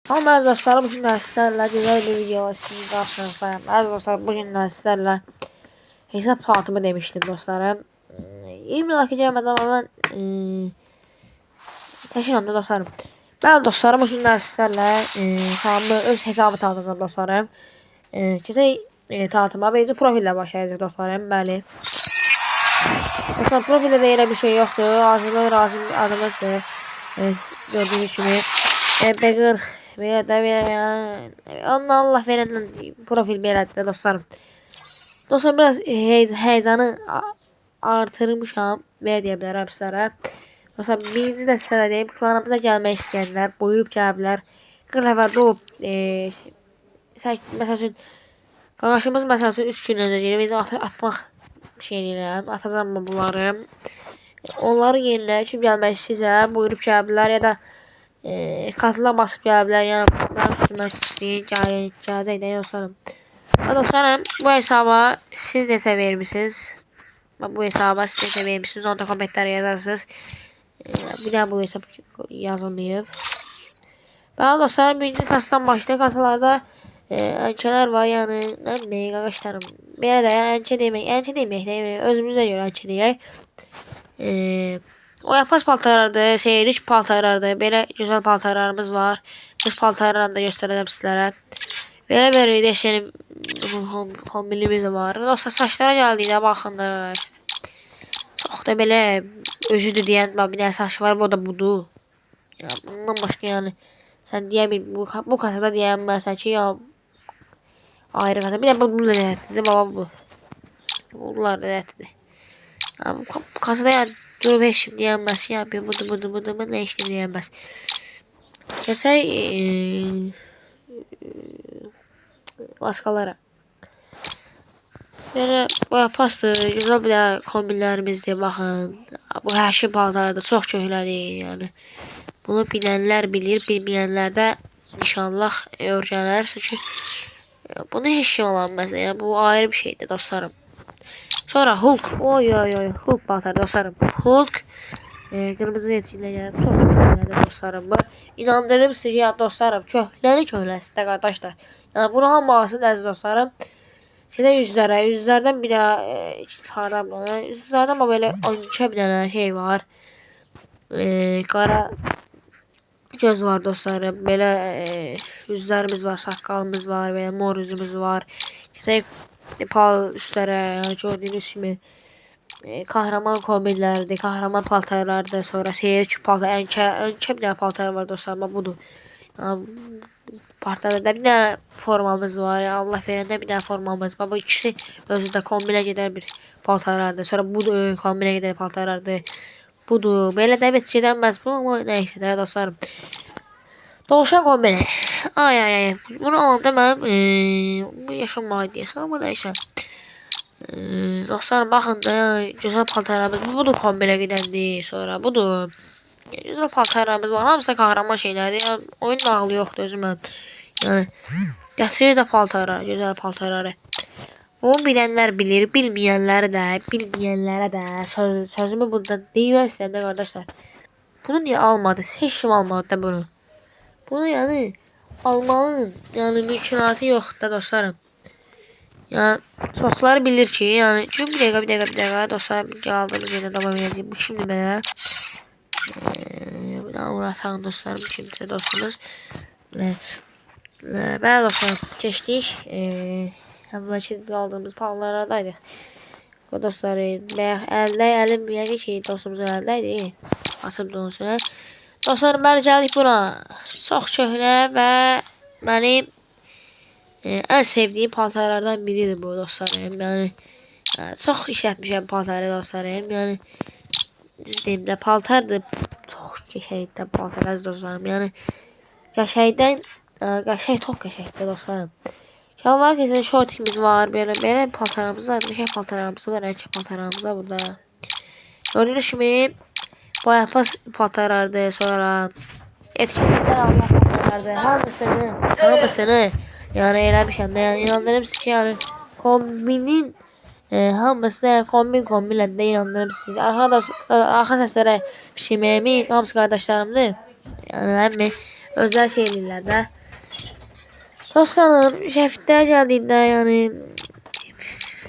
Ama əziz dostlarım, bugün də sizlərlə gözəl bir videola sizin qarşınızdayım. Əziz dostlarım, bugün də sizlərlə hesab kartımı demişdim dostlarım. 20 dakika gelmeden ama ben təşkilimdə dostlarım. Bəli dostlarım, bugün də sizlərlə kanalımda öz hesabı tanıtacağım dostlarım. Keçək tanıtıma birinci profillə başlayacaq dostlarım. Bəli. Dostlar, profildə də elə bir şey yoxdur. Arzulu razı adımızdır. Gördüğünüz kimi. Beggar belə də yani ondan Allah verenden profil belədir dostlarım. Dostlar, biraz heyecanı artırmışam. Belə deyə bilərəm sizlərə. Dostlar, birinci də sizlərə deyim, klanımıza gəlmək istəyənlər buyurub gələ bilər. 40 nəfərdə olub məsəl üçün qardaşımız məsəl üçün 3 gün öncə video atmaq şey eləyirəm. Atacağım bunları. Onların yerinə kim gəlmək istəyirsə buyurub gələ bilər ya da katıla basıp geldiler yani ben üstüme gelecek de dostlarım. Dostlarım, bu hesaba siz de sever misiniz? Bu hesaba siz de sever misiniz? Onu da komentlere yazarsınız. Bir daha bu hesap yazılmayıp. Ben dostlarım, birinci kasadan başlayıp kasalarda ençeler var yani ne bileyim arkadaşlarım. Bir de ençe demek özümüze göre ençe diyek. O yapaz paltarlardı, seyirci paltarlardı. Belə güzel paltarlarımız var. Biz paltarlarını da göstereceğim sizlere. Belə bir deşenim kombinimiz var. Dostlar, saçlara geldiğinde bakınlar. Çok da belə özüdür deyən bir dənə saç var, bu da budur. Ya bundan başka yani sen diyebil bu kasada diyemezsen ki ya ayrı kasa. Bir de bu da dedi baba bu. Bunlar da dedi. Ya bu kasada yani dur be şimdi diyemez ya bir budu ne işte diyemez. Mesela başkalara. Böyle bu yapastı güzel bir de kombinlerimizde bakın. Bu her şey paltarda çok köhlədir yani. Bunu bilenler bilir, bilmeyenler de inşallah öğrenirler. Çünkü bunu hiç şey olamaz ya. Bu ayrı bir şeydi dostlarım. Sonra Hulk. Oy Hulk paltarı dostlarım. Hulk kırmızı etkiyle geldi. Çok köhlədir dostlarım. Bu inandırım sizi ya dostlarım. Köhləsi de kardeşler. Yani bunu hammasın əziz dostlarım. Şeyde yüzlerden bir daha sağdan yüzlerden ama böyle 12 bir tane şey var. Kara göz var dostlarım. Böyle yüzlerimiz var, sakalımız var, böyle mor yüzümüz var. İşte pal üstlere yani gördüğünüz gibi kahraman kombinlerdi, kahraman paltarlardı. Sonra seyirci paltar, enke bir tane paltar var dostlarım. Budur. Yani, partlarda bir tane formamız var ya, Allah verende bir tane formamız var. Bu ikisi özünde kombine gider bir paltarlardı. Sonra bu kombine gider paltarlardı. Budur. Böyle de bir şey denmez bu ama neyse de dostlarım. Doğuşan kombine. Ay. Bunu alanda ben bu yaşam diyesen ama neyse. Dostlarım bakın da güzel paltarlarımız budur kombine gidendi. Sonra budur. Güzel paltarlarımız var. Hamısı kahraman şeylerdi. Yani oyun nağlı yoktu özümə. Yani gətirir də paltarlar, güzel paltarları. Bunu bilenler bilir, bilmeyenlere de sözümü burada deyərsəm də kardeşler. Bunu niye almadı? Heç kim almadı da bunu. Bunu yani almanın yani mümkünatı yok da dostlarım. Yani çoxları bilir ki yani çünkü bir dəqiqə dostlar aldığımız yerdən davam edəcəyim. Bu şimdi be. Bir daha uğraşan dostlarım kimsə dostumuz. Bəli dostlar, keçdik. Əvvəlki aldığımız pallarlardaydı. Dostlar, əlim yəqin ki dostumuzun əlindəydi. Asıb dostlar. Dostlarım, bəli gəldik bura. Çox köhnə və mənim ən sevdiyim paltarlardan biridir bu dostlarım. Yəni çox işlətmişəm paltarı dostlarım. Yəni düzdeyim də paltardır. Çox qəşəngdir paltar əziz dostlarım. Yəni qəşəngdən qəşəng çox qəşəngdir dostlarım. Şalvar kesin şortimiz var. Böyle paltarımız var. Meşe paltarımız var. Erkek paltarımız var burada. Gördüğünüz gibi bayağı paltarlardı. Sonra etkinlikler alma paltarlardı. Hamısını yani eləmişəm də. Yani inandırım sizi ki yani kombinin hamısı yani kombinlə də inandırım sizi. Arxa səslərə pişirməyimi hamısı qardaşlarımdır. Yani əmmi özel şeyler də. Dostlarım, şəfitlər gəldiyində yəni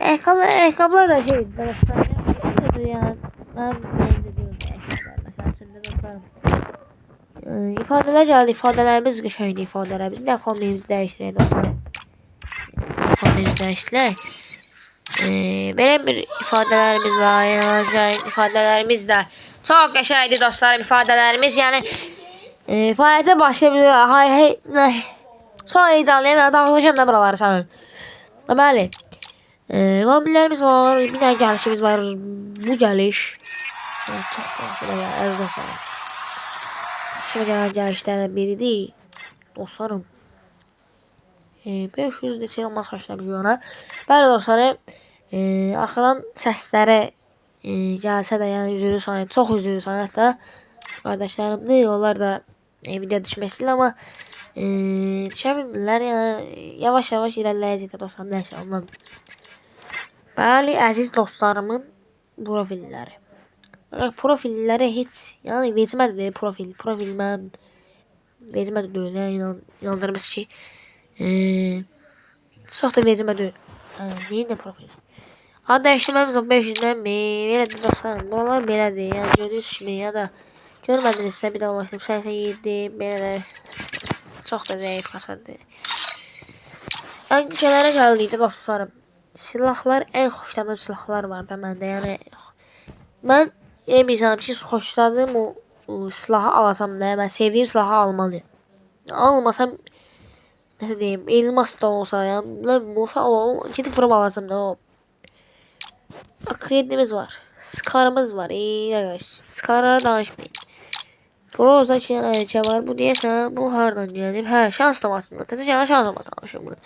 ayaqqabılar da şeydir dostlar. Yəni mən deyirəm ayaqqabılar məsələn üçün də dostlarım. İfadeler geldi. İfadelerimiz geçeydi ifadelerimiz. Ne kombimizi değiştirelim dostlar. Kombimizi değiştirelim. Benim bir ifadelerimiz var. Yani ifadelerimiz de çok geçeydi dostlarım ifadelerimiz. Yani faaliyete başlayabilir. Hay. Sonra heyecanlıyım. Ben dağılacağım da buraları sanırım. Bəli. Kombinlerimiz var. Bir tane gelişimiz var. Bu geliş. Çok başarılı. Ez dostlarım. Şöyle gelişlerden biri değil. Dostlarım. 500 neçə olmaz başlamış ona. Bəli dostlarım. Arxadan səsləri gəlsə də yəni üzürü sayın. Çox üzürü sayın hətta. Qardaşlarımdır. Onlar da video düşmək istəyirlər amma düşə bilmirlər. Yəni yavaş-yavaş irəliləyəcəkdir dostlarım. Nəysə ondan. Bəli əziz dostlarımın profilləri. Profilləri heç yəni vecmədir profil mən vecmədir deyil inandırmış ki çox da vecmədir neyin də profil adı dəyişdirməmiz 500'dən belədir dostlarım buralar belədir yəni gördüyünüz kimi ya da görmədinizsə bir daha başlayıb 87 belə də çox da zəif kasadır öncələrə gəldikdə dostlarım silahlar ən xoşladığım silahlar var da məndə yəni mən bilirəm ki xoşladığım o silahı alasam da mən sevdiyim silahı almalıyım. Almasam nə deyim elmas da olsa yəni olsa o gedib vurub alasam da o. Kredimiz var. Skarımız var. Qardaş. Skarlara danışmayın. Groza ki yəni var. Bu deyəsən bu hardan gəlib? Hə şans tomatından. Təzə şans tomat almışam bunu.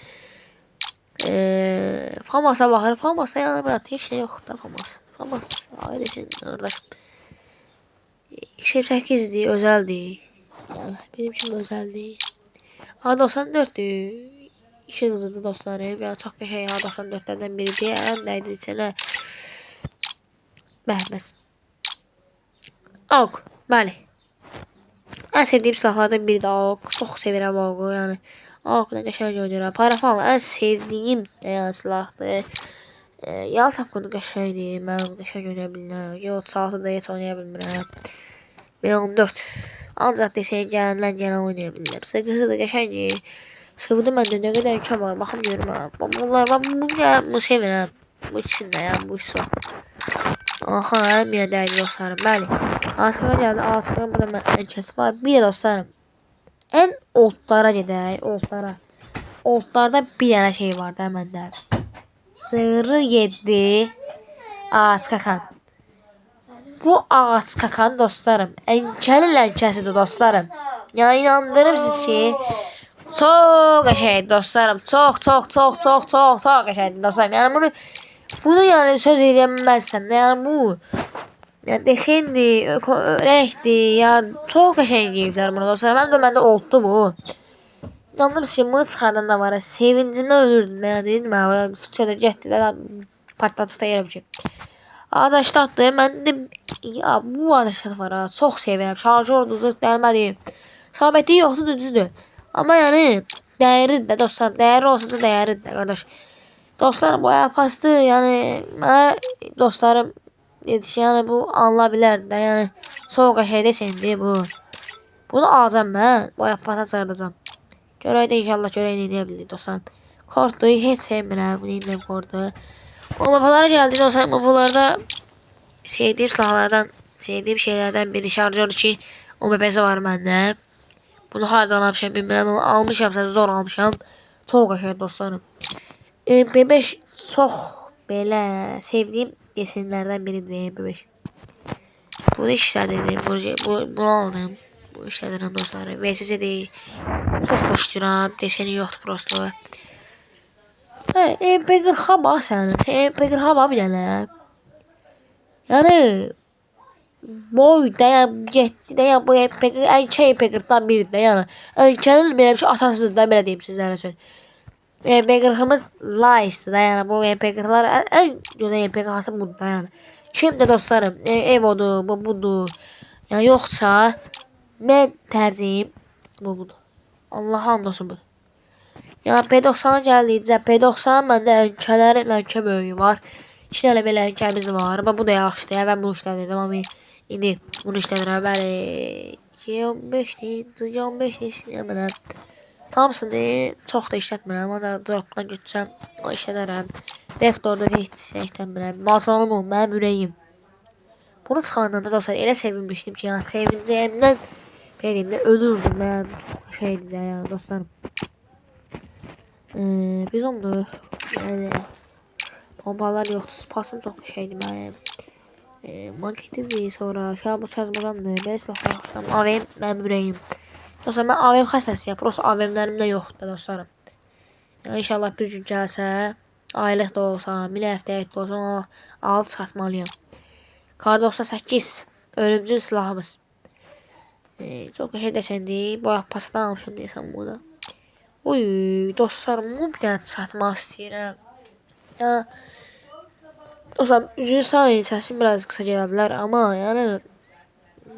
Famasa baxır. Famasa yəni bura heç nə yoxdur da Famas. Famas ayrı şey qardaşım. 8'di özeldi. Yani benim için özeldi. A94'tü. İşin hızlıdır dostlarım. Yani çok bir şey A94'lerden biri diye elimdeydi içine. Məhməz. Ok. Bəli. En sevdiğim silahlardan biri de ok. Çok sevirəm oku yani. Ok ne qəşəng oynayıram. Parafalı en sevdiğim yani silahdır. Yal tapqını qəşəngdir. Mən qəşəng oynaya bilmirəm. Yol saatı da heç oynaya bilmirəm. B14 ancaq desəyə gələn oynaya bilirəm. Sıqısı da qəşəngdir. Sıvıda məndə nə qədər imkan var. Baxım görürəm. Bunu sevirəm. Bu ikisində yəni bu ikisi. Aha əlmiyə dəydi dostlarım. Bəli. Artıqa gəldi. Artıqa burada mən ənkəsi var. Bir də dostlarım. Ən oldlara gedək. Oldlara. Oldlarda bir dənə şey var da məndə. Sırrı 7 ağaç kakan. Bu ağaç kakan dostlarım. Ənkəli lənkəsidir dostlarım. Yəni inandırım siz ki çok qəşəngdir dostlarım. Çok qəşəngdir dostlarım. Yəni bunu yəni söz eləyəməzsən. Yəni bu yəni desendir, rəngdir. Yəni çox qəşəng geyiblər bunu dostlarım. Həm də məndə oldu bu. İnandım ki bunu çıxardan da var. Sevincimdən ölürdüm. Yəni dedim mən fıçada getdilər partladı da yerəm ki. Adaşdatdır. Mən dedim ya bu adaşdat var ha. Çox sevirəm. Şarjör uzaq dəlmədi. Sabitliyi yoxdur düzdür. Amma yəni dəyəridir də dostlar. Dəyəri olsa da dəyəridir də qardaş. Dostlarım bu yapastı. Yəni mənə dostlarım dedi ki yəni bu anla bilər də. Yəni çox qəşəng desendir bu. Bunu alacağım mən. Bu yapasta çıxardacağım. Görək də inşallah görək nə edə bilir dostlarım. Kortdu. Heç sevmirəm. Bunu indirəm kortdu. O mapalara geldi dostlarım. Mapalarda sevdiğim silahlardan, sevdiğim şeylerden biri şarjör ki o mapesi var bende. Bunu hardan almışam bilmirəm ama almışam, zor almışam. Çok qəşəng dostlarım. MP5 çox belə sevdiğim desenlərdən biridir MP5. Bunu işlədirdim. Bunu aldım. Bu işlədirəm dostlarım. VSS deyil. Çox xoşduram. Deseni yoxdur prosto. MP40'a bak sen. MP40'a bak bir dənə. Yəni boy dayan bu MP40 ənkə MP40'dan biridir də yəni. Ənkənin belə bir şey atasıdır da belə deyim sizlərə söz. MP40'ımız Lice'dir da yəni bu MP40'lar ən gözəl MP40'sı budur da yəni. Şimdi dostlarım Evo'dur bu budur. Yəni yoxsa mən tərcihim Bu budur. Allah hamdolsun bu. Ya P90'a gəldikcə P90 məndə lənkə böyüyü var. 2 dənə belə lənkəmiz var. Amma bu da yaxşıdır. Mən bunu işlədirdim amma indi bunu işlədirəm. Bəli. G15-dir, G15-dir işləmirəm. Hamısını çox da işlətmirəm. Amma dropdan götürsəm o işlədərəm. Vektorda heç işlətmirəm. Mazalım o, mənim ürəyim. Bunu çıxarında dostlar elə sevinmişdim ki, ya sevincəyimdən beynimdə ölürdüm. Mən çox şeydir ya dostlarım. Biz onu yani bombalar yoxdur. Spasım çox şeydir mənim. Marketimdir, sonra şabı çazmadandır. Ben silahlar xoşlam. AVM mənim ürəyim. Dostlar mən AVM xəstəsiyəm. Prosta AVM'lərimdə yoxdur dostlarım. Yani inşallah bir gün gəlsə, aylıq da olsa, mini həftəlik də olsa alıb çıxartmalıyam. Kar 98 ölümcül silahımız. Çok şey desəndi. Bu pasdan almışam deyəsən burada. Oy dostlarım, bu bir dənə çatmaq istəyirəm. Ya dostlar, üzrü sayın səsim biraz qısa gələ bilər, amma yəni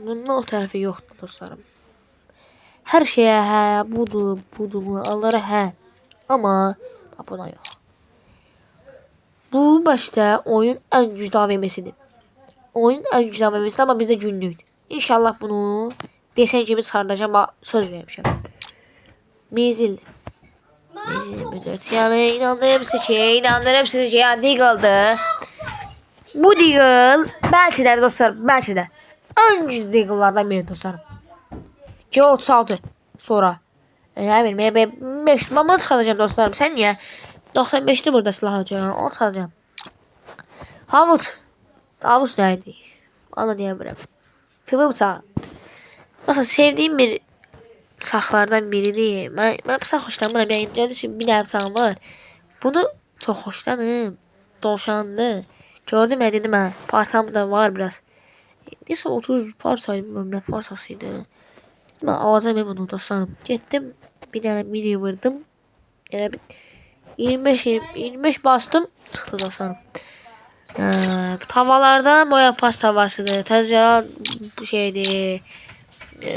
bunun o tərəfi yoxdur dostlarım. Hər şeyə hə, budur, Allah'a hə. Amma buna yox. Bu başta oyun ən güclü AVM'sidir. Oyun ən güclü AVM'sidir, amma bizdə günlük. İnşallah bunu desen gibi çıxardacağam, söz vermişəm. Mezil. Yani inandırım sizi ki ya Deagle'dı. Bu Deagle belki de dostlar, belki de en güçlü Deagle'lardan biri dostlarım. G36 sonra. Yani benim 5 mamını çıkaracağım dostlarım. Sen niye? 95'ti burada silah alacağım. Onu çıkaracağım. Havut neydi? Onu diyemiyorum. Fıvı bıçağı. Dostlar sevdiğim bir bıçaqlardan biridir. Mən bıçaq xoşlanmıram. Yəni gördüyünüz bir dənə bıçağım var. Bunu çox xoşlanım. Dovşanlı. Gördüm dedim mən. Parçam da var biraz. Neyse 30 parçaydı. Nə parçasıydı. Mən alacağım bunu dostlarım. Getdim bir dənə mini vurdum. Yəni 25 bastım. Çıxdı dostlarım. Tavalarda boya pas tavasıdır. Təzəcə bu şeydir.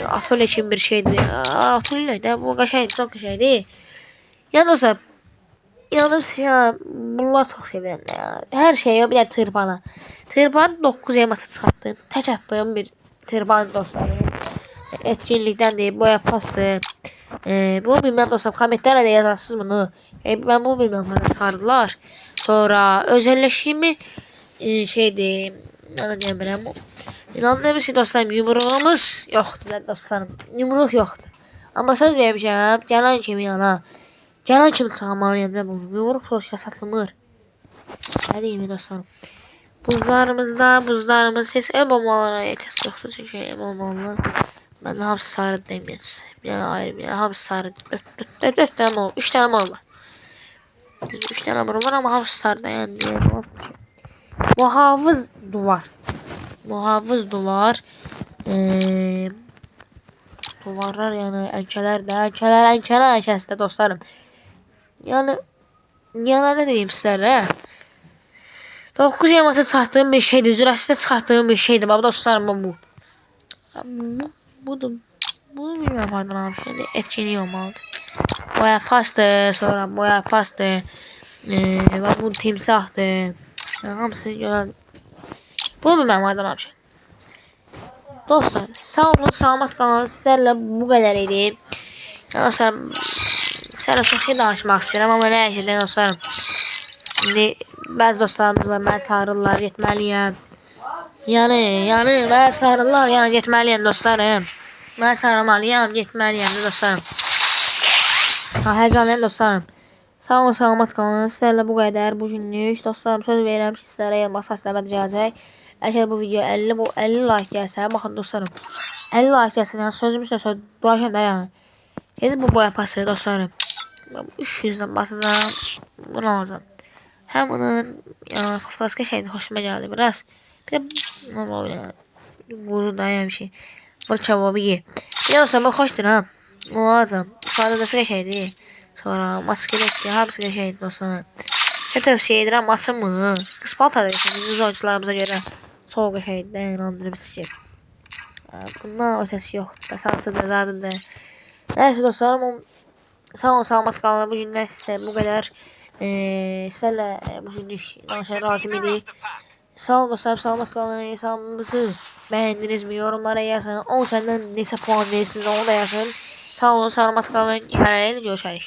Atölye için bir şeydi. Atölye de bu qəşəngdir, çox qəşəngdir. Ya dostlar, inanın ya bunlar çox sevirəm ya. Hər şeyə bir də tırpana. Tırpan 9 yeması çıxartdım. Tək atdığım bir tırpan dostlarım. Etkinlikdəndir, boya pasdır. Bunu bilməm dostlar, kommentlərə də yazarsınız bunu. Mən bunu bilməm bana çıxardılar. Sonra özelleşimi şeydir. Nə deyirəm. İnandığım ki dostlarım, yumruğumuz yoxdur dostlarım. Yumruq yoxdur. Amma söz vermişəm, gələn kimi yana. Gələn kimi çıxamalıyım da bunu. Yumruq sonuçta satılmır. Nə deyim dostlarım. Buzlarımız heç el bombalarına ehtiyac yoxdur. Çünki el bombalar məndə hamısı sarıdır deməyiz. Bir dənə ayrı, bir dənə hamısı sarıdır. 4 dənə var. 3 dənə var. 3 dənə var amma hamısı sarıdır. Yəni deyəm. Muhafız duvar. Muhafız duvar. Duvarlar yani ənçələr də, ənçələr dostlarım. Yani ne diyeyim sizlere? 9 yaması çıxartdığım bir şeydir. Üzrəsizdə çıxartdığım bir şeydir. Baba dostlarım bu. Budur. Bunu bilmem pardon abi şeydi. Etkinliği olmalıdır. Boya pastı. Sonra boya pastı. Bak bu timsahdır. Hamısı görən. Bunu bilmem pardon abi şey. Dostlar sağ olun, salamat qalın. Sizlərlə bu qədər idi. Dostlar sizlərlə çox şey danışmaq istəyirəm, amma nə işlədən dostlarım. İndi bəzi dostlarımız var, mənə çağırırlar, getməliyəm. Yəni mənə çağırırlar, yəni getməliyəm dostlarım. Mənə çağırmalıyam, getməliyəm dostlarım. Həzanlıyım dostlarım. Sağ olun, salamat qalın. Sizlərlə bu qədər bu günlük. Dostlarım söz verirəm ki, sizlərə yazması əsləmət gələcək. Əgər bu video 50 like gəlsə, baxın dostlarım. 50 like gəlsə, yəni sözümü söz duracağım da yəni. Gedib bu boya pasır dostlarım. 300'den basacağım. Bunu alacağım. Hem bunun yani başka şeydi, hoşuma geldi biraz. Bir de böyle buzu da bir şey. Bu çababı ye. Bir de dostlarım bu hoştur ha. Bunu alacağım. Sadece başka şeydi. Sonra maskelikti. Hepsi şeydi dostlarım. Ne tavsiye ederim, asın bunu. Kıspaltada bizim oyuncularımıza göre soğuk şeyden inandırım sizi. Bundan ötesi yok. Esası da zaten de Neyse dostlarım, sağ olun, salamat qalın. Bu gündən sizə bu qədər. Sizlərlə bu günlük danışan razım idi. Sağ olun dostlarım, salamat qalın. Hesabımızı bəyəndinizmi? Yorumlara yazın. 10 səndən neçə puan verirsiniz onu da yazın. Sağ olun, salamat qalın. Görüşərik.